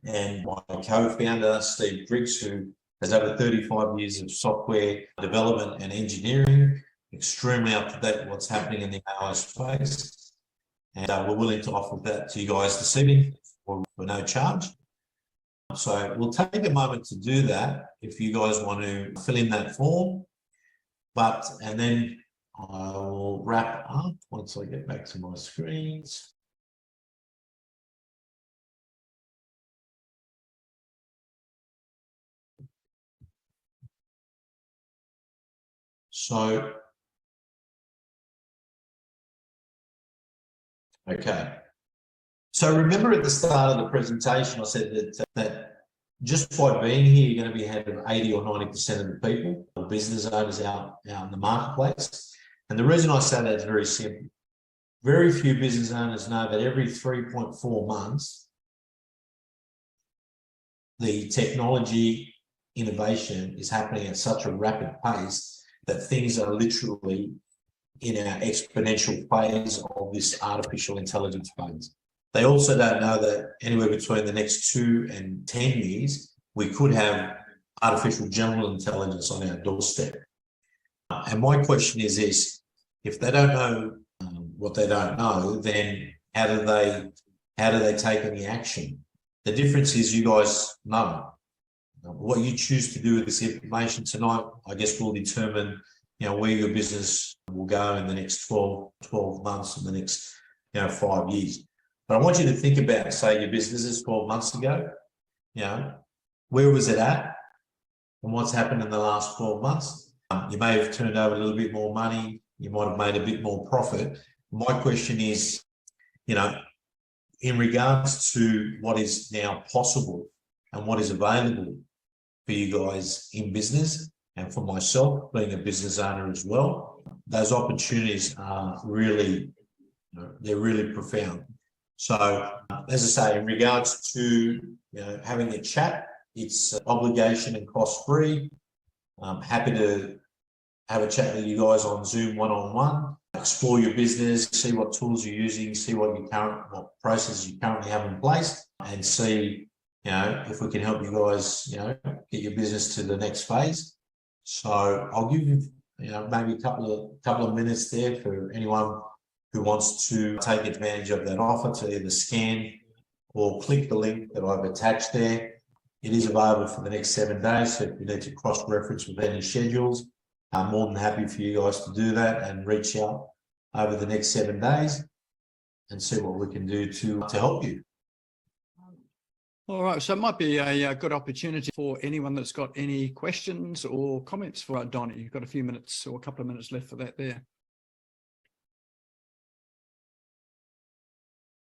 and my co-founder, Steve Griggs, who has over 35 years of software development and engineering, extremely up to date with what's happening in the AI space. And we're willing to offer that to you guys this evening for no charge. So we'll take a moment to do that if you guys want to fill in that form. And then I will wrap up once I get back to my screens. So, okay. So remember at the start of the presentation, I said that just by being here, you're going to be ahead of 80 or 90% of the people, or business owners out in the marketplace. And the reason I say that is very simple. Very few business owners know that every 3.4 months, the technology innovation is happening at such a rapid pace that things are literally in our exponential phase of this artificial intelligence phase. They also don't know that anywhere between the next 2 and 10 years, we could have artificial general intelligence on our doorstep. And my question is this: if they don't know what they don't know, then how do they take any action? The difference is you guys know. What you choose to do with this information tonight, I guess, will determine, where your business will go in the next 12 months and the next, 5 years. But I want you to think about, say, your businesses 12 months ago. Where was it at? And what's happened in the last 12 months? You may have turned over a little bit more money. You might have made a bit more profit. My question is, in regards to what is now possible and what is available for you guys in business, and for myself being a business owner as well, those opportunities are really, they're really profound. So, as I say, in regards to having a chat, it's obligation and cost-free. I'm happy to have a chat with you guys on Zoom one-on-one, explore your business, see what tools you're using, see what processes you currently have in place, and see, if we can help you guys, get your business to the next phase. So I'll give you, maybe a couple of minutes there for anyone who wants to take advantage of that offer to either scan or click the link that I've attached there. It is available for the next 7 days, so if you need to cross-reference with any schedules, I'm more than happy for you guys to do that and reach out over the next 7 days and see what we can do to help you. All right, so it might be a good opportunity for anyone that's got any questions or comments for Donny. You've got a few minutes or a couple of minutes left for that there.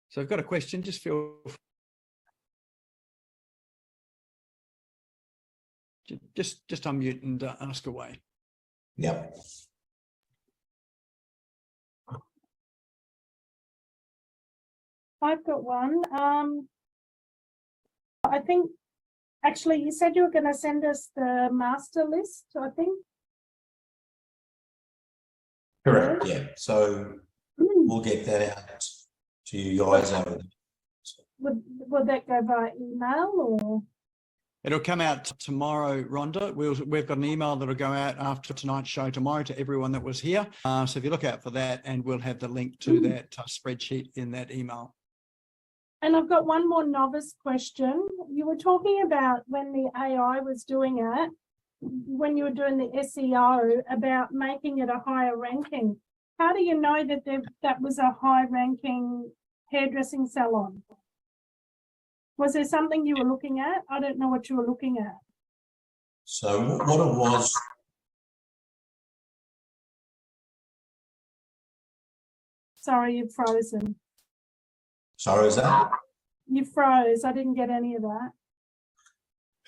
So if you've got a question, just feel just unmute and ask away. Yep. I've got one. I think, actually, you said you were going to send us the master list, I think. Correct, yeah. So we'll get that out to you guys over there. Would that go by email or? It'll come out tomorrow, Rhonda. We've got an email that'll go out after tonight's show tomorrow to everyone that was here. So if you look out for that, and we'll have the link to that spreadsheet in that email. And I've got one more novice question. You were talking about when the AI was doing it, when you were doing the SEO, about making it a higher ranking. How do you know that that was a high ranking hairdressing salon? Was there something you were looking at? I don't know what you were looking at. So what it was, sorry, you've frozen. sorry, is that? You froze. I didn't get any of that.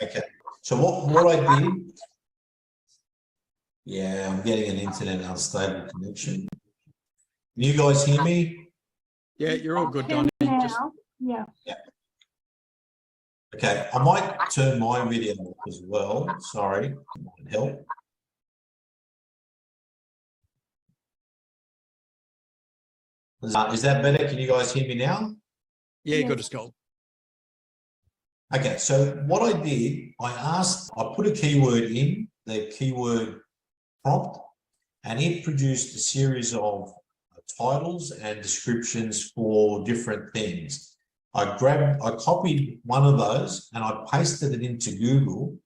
Okay. So what I did, yeah, I'm getting an internet unstable connection. Can you guys hear me? Yeah, you're all good, Donny. Now, yeah. Okay, I might turn my video off as well. Sorry, it might help. Is that better? Can you guys hear me now? Yeah, good as gold. Okay, so what I did, I put a keyword in, the keyword prompt, and it produced a series of titles and descriptions for different things. I copied one of those and I pasted it into Google,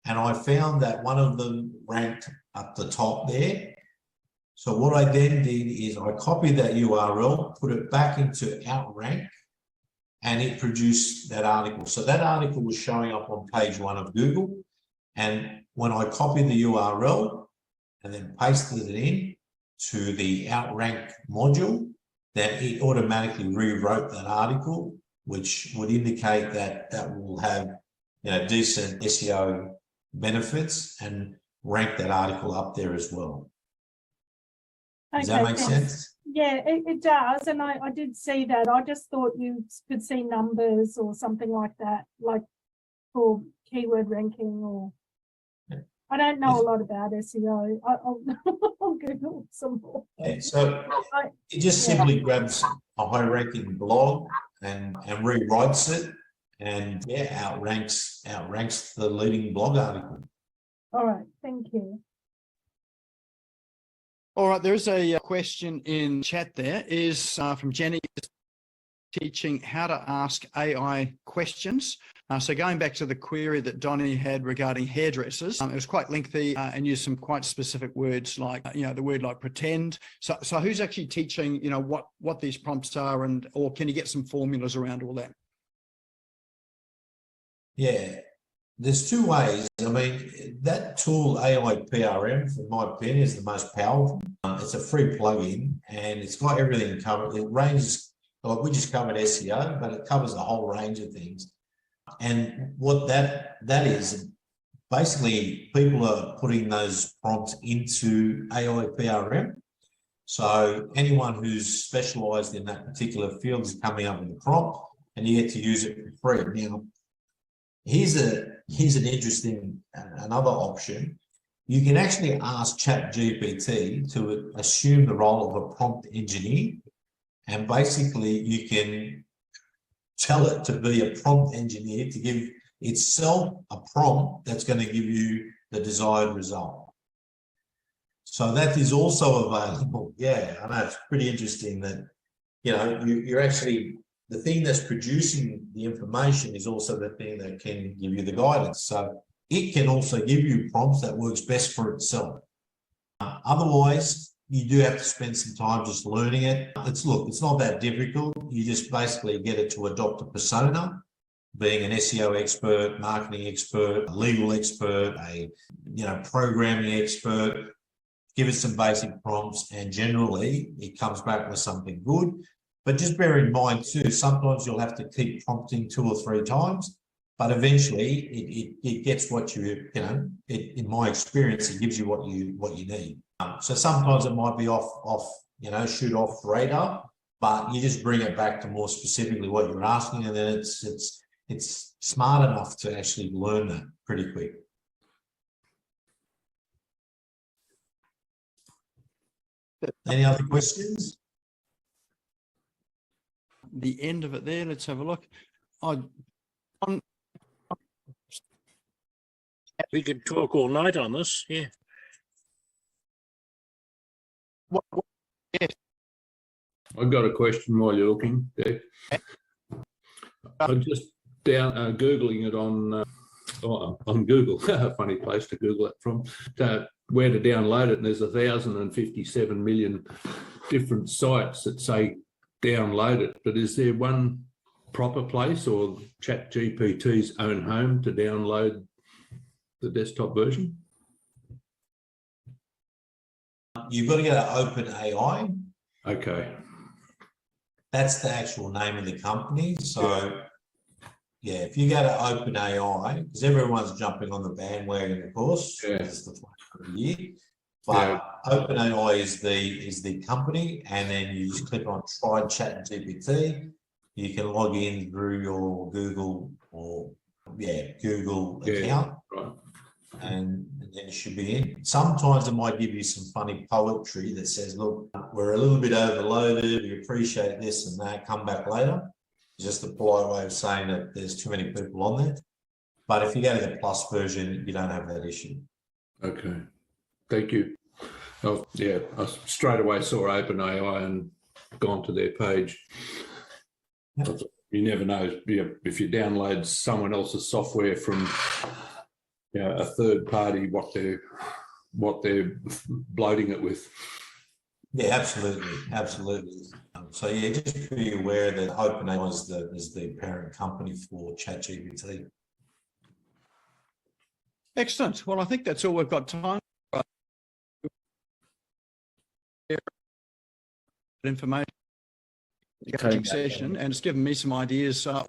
and I found that one of them ranked up the top there. So what I then did is I copied that URL, put it back into Outrank, and it produced that article. So that article was showing up on page 1 of Google. And when I copied the URL and then pasted it in to the Outrank module, then it automatically rewrote that article which would indicate that that will have, you know, decent SEO benefits and rank that article up there as well. Does that make sense? Yeah, it does. And I did see that. I just thought you could see numbers or something like that, like for keyword ranking or... I don't know a lot about SEO. I'll Google some more. Yeah, so it just simply grabs a high-ranking blog and rewrites it, and outranks the leading blog article. All right, thank you. All right, there's a question in chat there, is from Jenny, teaching how to ask AI questions. So going back to the query that Donny had regarding hairdressers, it was quite lengthy and used some quite specific words like, the word like pretend. So who's actually teaching, what these prompts are, or can you get some formulas around all that? Yeah, there's two ways. I mean, that tool AIPRM, in my opinion, is the most powerful. It's a free plugin and it's got everything covered. It ranges, like we just covered SEO, but it covers a whole range of things. And what that is, basically people are putting those prompts into AIPRM. So anyone who's specialized in that particular field is coming up with a prompt and you get to use it for free. Now, here's an interesting, another option. You can actually ask ChatGPT to assume the role of a prompt engineer, and basically you can tell it to be a prompt engineer to give itself a prompt that's going to give you the desired result. So that is also available. Yeah, I know, it's pretty interesting that, you're actually, the thing that's producing the information is also the thing that can give you the guidance. So it can also give you prompts that works best for itself. Otherwise, you do have to spend some time just learning it. It's not that difficult. You just basically get it to adopt a persona, being an SEO expert, marketing expert, a legal expert, a programming expert. Give it some basic prompts, and generally it comes back with something good. But just bear in mind too, sometimes you'll have to keep prompting 2 or 3 times, but eventually it gets what in my experience, it gives you what you need. So sometimes it might be shoot off radar, but you just bring it back to more specifically what you're asking, and then it's smart enough to actually learn that pretty quick. Any other questions? The end of it there, let's have a look. We could talk all night on this, yeah. Yes. I've got a question while you're looking, Dave. I'm just Googling it on Google, a funny place to Google it from, where to download it, and there's 1,057 million different sites that say download it, but is there one proper place, or ChatGPT's own home, to download the desktop version? You've got to go to OpenAI. Okay. That's the actual name of the company. So, yeah, if you go to OpenAI, because everyone's jumping on the bandwagon, of course, it's the flavor of the year. But OpenAI is the company, and then you just click on Try ChatGPT. You can log in through your Google account, right. and then you should be in. Sometimes it might give you some funny poetry that says, "Look, we're a little bit overloaded. We appreciate this and that. Come back later." It's just a polite way of saying that there's too many people on there. But if you go to the Plus version, you don't have that issue. Okay. Thank you. I straight away saw OpenAI and gone to their page. You never know if you download someone else's software from a third party, what they're bloating it with. Yeah, absolutely. So yeah, just be aware that OpenAI is the parent company for ChatGPT. Excellent. Well, I think that's all we've got time for. Information coaching session, and it's given me some ideas about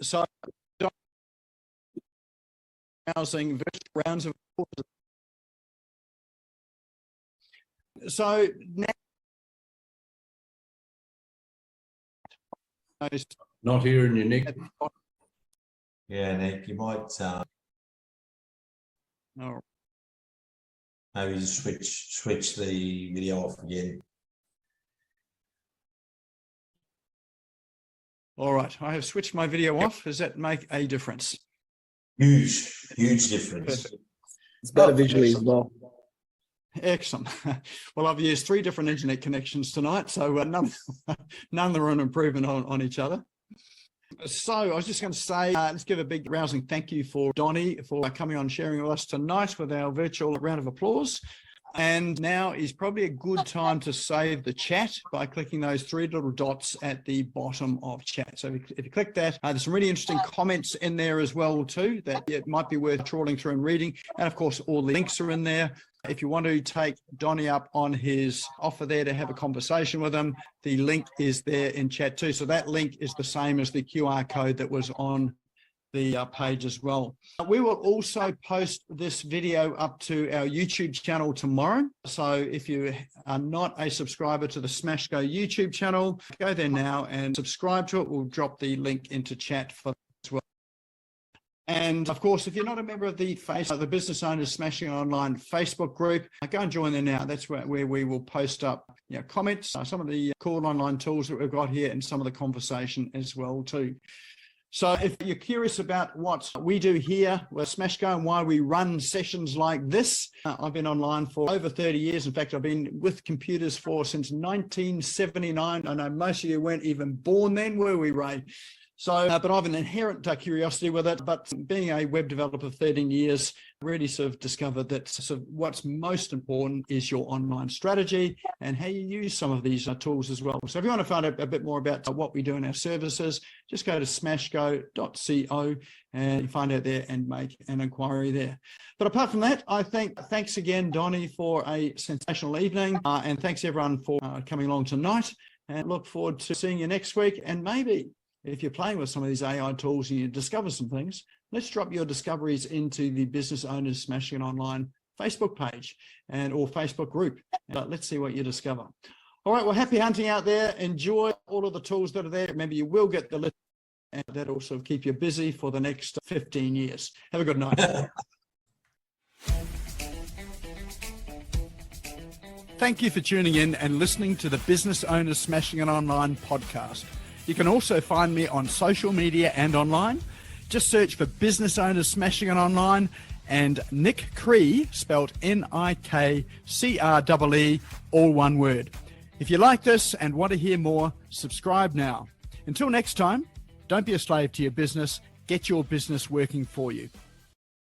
so housing virtual rounds of so now Not hearing you, Nick. Yeah, Nick, you might maybe just switch the video off again. All right, I have switched my video off. Does that make a difference? Huge difference. It's better visually as well. Excellent. Well, I've used 3 different internet connections tonight, so none of them are an improvement on each other. So I was just going to say, let's give a big rousing thank you for Donny for coming on sharing with us tonight with our virtual round of applause. And now is probably a good time to save the chat by clicking those 3 little dots at the bottom of chat. So if you click that, there's some really interesting comments in there as well too that it might be worth trawling through and reading. And of course, all the links are in there. If you want to take Donny up on his offer there to have a conversation with him, the link is there in chat too. So that link is the same as the QR code that was on the page as well. We will also post this video up to our YouTube channel tomorrow. So if you are not a subscriber to the Smash Go YouTube channel, go there now and subscribe to it. We'll drop the link into chat for that as well. And of course, if you're not a member of the Business Owners Smashing Online Facebook group, go and join there now. That's where we will post up comments, some of the cool online tools that we've got here and some of the conversation as well too. So if you're curious about what we do here with Smash Go and why we run sessions like this, I've been online for over 30 years. In fact, I've been with computers since 1979. I know most of you weren't even born then, were we, Ray? So, but I have an inherent curiosity with it. But being a web developer for 13 years, really sort of discovered that what's most important is your online strategy and how you use some of these tools as well. So if you want to find out a bit more about what we do in our services, just go to smashgo.co and you find out there and make an inquiry there. But apart from that, I think thanks again, Donny, for a sensational evening. And thanks everyone for coming along tonight, and look forward to seeing you next week. And maybe if you're playing with some of these AI tools and you discover some things, let's drop your discoveries into the Business Owners Smashing It Online Facebook page or Facebook group. Let's see what you discover. All right, well, happy hunting out there. Enjoy all of the tools that are there. Remember, you will get the list, and that'll sort of keep you busy for the next 15 years. Have a good night. Thank you for tuning in and listening to the Business Owners Smashing It Online podcast. You can also find me on social media and online. Just search for Business Owners Smashing It Online and Nick Cree, spelled Nikree, all one word. If you like this and want to hear more, subscribe now. Until next time, don't be a slave to your business. Get your business working for you.